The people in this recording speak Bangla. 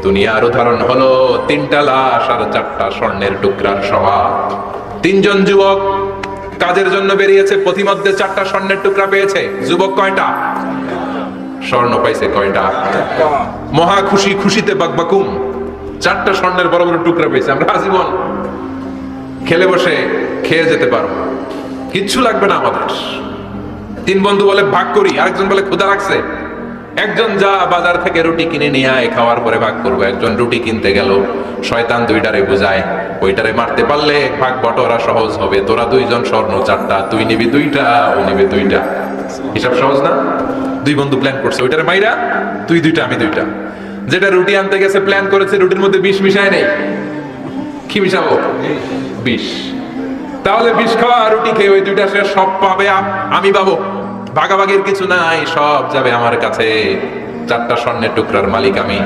দুনিয়ার উদাহরণ হলো তিনটা লাশ আর চারটা স্বর্ণের টুকরার সভা। তিনজন যুবক কাজের জন্য বেরিয়েছে, পথিমধ্যে চারটা স্বর্ণের টুকরা পেয়েছে। যুবক কয়টা? স্বর্ণ পাইছে কয়টা? মহা খুশি, খুশিতে বাকবাকুম, চারটা স্বর্ণের বড় বড় টুকরা পেয়েছে। আমরা আজীবন খেলে বসে খেয়ে যেতে পারবো, কিচ্ছু লাগবে না আমাদের। তিন বন্ধু বলে ভাগ করি, আরেকজন বলে ক্ষুধা লাগছে, একজন যা বাজার থেকে রুটি কিনে নিয়ে আয়, খাওয়ার পরে ভাগ করবো। একজন রুটি কিনতে গেল, শয়তান দুইটারে বুঝায় ওইটারে মারতে পারলে ভাগ বটরা সহজ হবে। তোরা দুইজন স্বর্ণ চারটা, তুই নিবি দুইটা, ও নিবি দুইটা। হিসাব সহজ না? দুই বন্ধু প্ল্যান করছে, ওইটারে মাইরা তুই দুইটা আমি দুইটা। যেটা রুটি আনতে গেছে প্ল্যান করেছে রুটির মধ্যে বিষ মিশায় নেই। কি মিশাবো? বিষ। তাহলে বিষ খাওয়া রুটি খেয়ে ওই দুইটা সে সব পাবে, আমি পাবো। ভাগাভাগির কিছু নাই, সব যাবে আমার কাছে। চারটা স্বর্ণের টুকরার মালিক আমি।